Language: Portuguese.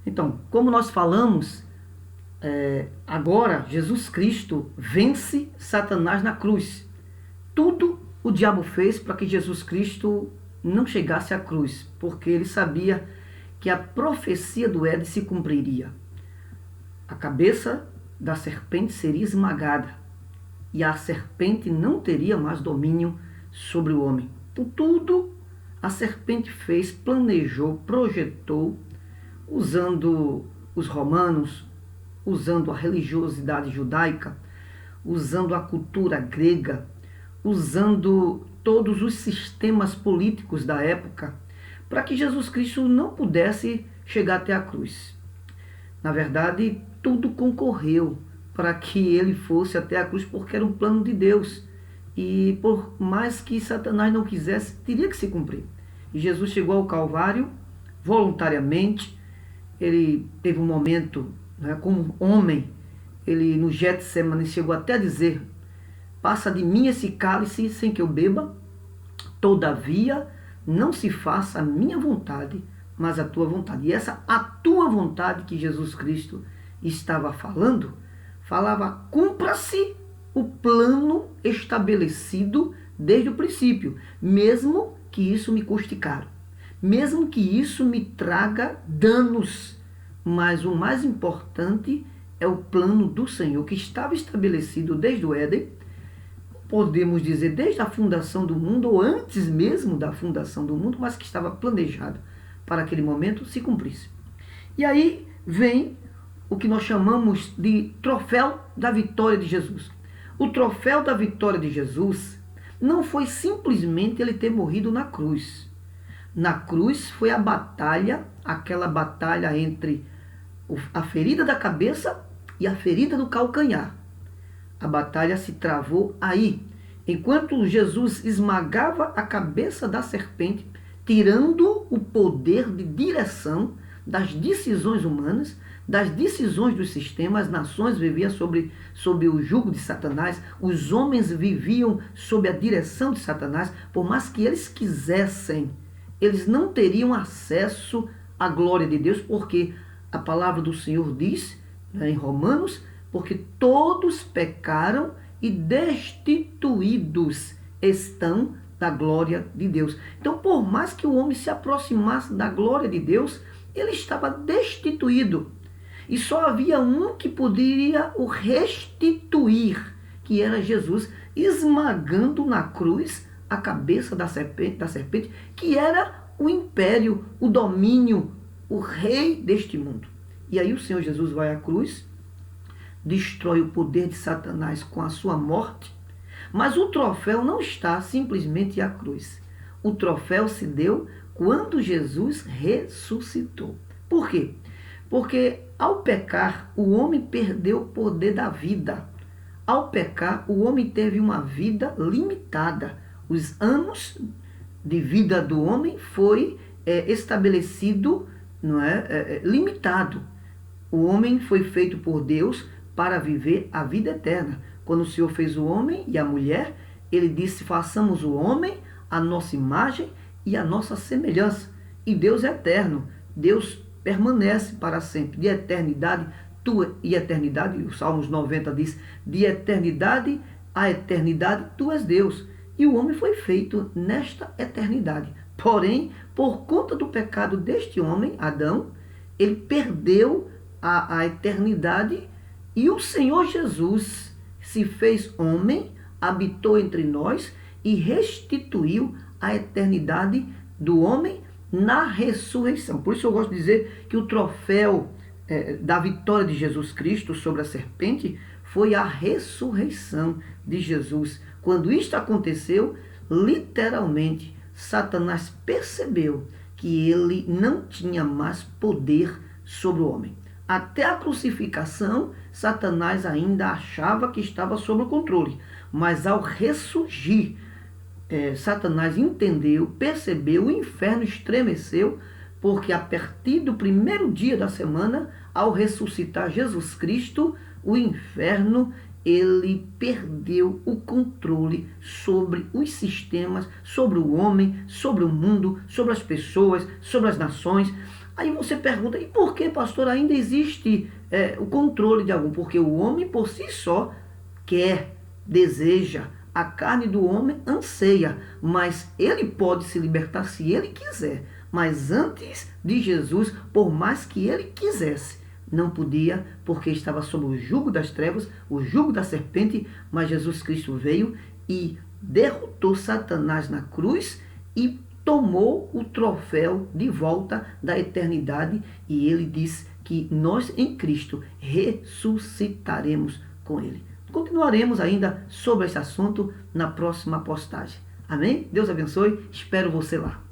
Então, como nós falamos, agora Jesus Cristo vence Satanás na cruz. Tudo o diabo fez para que Jesus Cristo não chegasse à cruz, porque ele sabia que a profecia do Éden se cumpriria. A cabeça da serpente seria esmagada e a serpente não teria mais domínio sobre o homem. Então tudo a serpente fez, planejou, projetou, usando os romanos, usando a religiosidade judaica, usando a cultura grega, usando todos os sistemas políticos da época, para que Jesus Cristo não pudesse chegar até a cruz. Na verdade, tudo concorreu para que ele fosse até a cruz, porque era um plano de Deus. E por mais que Satanás não quisesse, teria que se cumprir. E Jesus chegou ao Calvário voluntariamente. Ele teve um momento, como homem, ele no Getsemane chegou até a dizer: passa de mim esse cálice sem que eu beba, todavia não se faça a minha vontade, mas a tua vontade. E essa a tua vontade que Jesus Cristo estava falando, falava: cumpra-se o plano estabelecido desde o princípio, mesmo que isso me custe caro, mesmo que isso me traga danos. Mas o mais importante é o plano do Senhor, que estava estabelecido desde o Éden, podemos dizer desde a fundação do mundo, ou antes mesmo da fundação do mundo, mas que estava planejado para aquele momento se cumprisse. E aí vem o que nós chamamos de troféu da vitória de Jesus. O troféu da vitória de Jesus não foi simplesmente ele ter morrido na cruz. Na cruz foi a batalha, aquela batalha entre a ferida da cabeça e a ferida do calcanhar. A batalha se travou aí, enquanto Jesus esmagava a cabeça da serpente, tirando o poder de direção das decisões humanas, das decisões dos sistemas. As nações viviam sob o jugo de Satanás, os homens viviam sob a direção de Satanás. Por mais que eles quisessem, eles não teriam acesso à glória de Deus, porque a palavra do Senhor diz, em Romanos, porque todos pecaram e destituídos estão da glória de Deus. Então, por mais que o homem se aproximasse da glória de Deus, ele estava destituído. E só havia um que poderia o restituir, que era Jesus, esmagando na cruz a cabeça da serpente, que era o império, o domínio, o rei deste mundo. E aí o Senhor Jesus vai à cruz, destrói o poder de Satanás com a sua morte, mas o troféu não está simplesmente à cruz. O troféu se deu quando Jesus ressuscitou. Por quê? Porque ao pecar, o homem perdeu o poder da vida. Ao pecar, o homem teve uma vida limitada. Os anos de vida do homem foi estabelecido, limitado. O homem foi feito por Deus para viver a vida eterna. Quando o Senhor fez o homem e a mulher, ele disse: façamos o homem a nossa imagem e a nossa semelhança. E Deus é eterno. Deus permanece para sempre. De eternidade e eternidade, o Salmos 90 diz: de eternidade a eternidade tu és Deus. E o homem foi feito nesta eternidade. Porém, por conta do pecado deste homem, Adão, ele perdeu a eternidade, e o Senhor Jesus se fez homem, habitou entre nós e restituiu a eternidade do homem na ressurreição. Por isso eu gosto de dizer que o troféu da vitória de Jesus Cristo sobre a serpente foi a ressurreição de Jesus. Quando isto aconteceu, literalmente, Satanás percebeu que ele não tinha mais poder sobre o homem. Até a crucificação, Satanás ainda achava que estava sob o controle. Mas ao ressurgir, Satanás entendeu, percebeu, o inferno estremeceu, porque a partir do primeiro dia da semana, ao ressuscitar Jesus Cristo, o inferno ele perdeu o controle sobre os sistemas, sobre o homem, sobre o mundo, sobre as pessoas, sobre as nações. Aí você pergunta, e por que, pastor, ainda existe o controle de algum? Porque o homem por si só quer, deseja, a carne do homem anseia, mas ele pode se libertar se ele quiser. Mas antes de Jesus, por mais que ele quisesse, não podia, porque estava sob o jugo das trevas, o jugo da serpente, mas Jesus Cristo veio e derrotou Satanás na cruz e tomou o troféu de volta da eternidade, e ele diz que nós em Cristo ressuscitaremos com ele. Continuaremos ainda sobre esse assunto na próxima postagem. Amém? Deus abençoe. Espero você lá.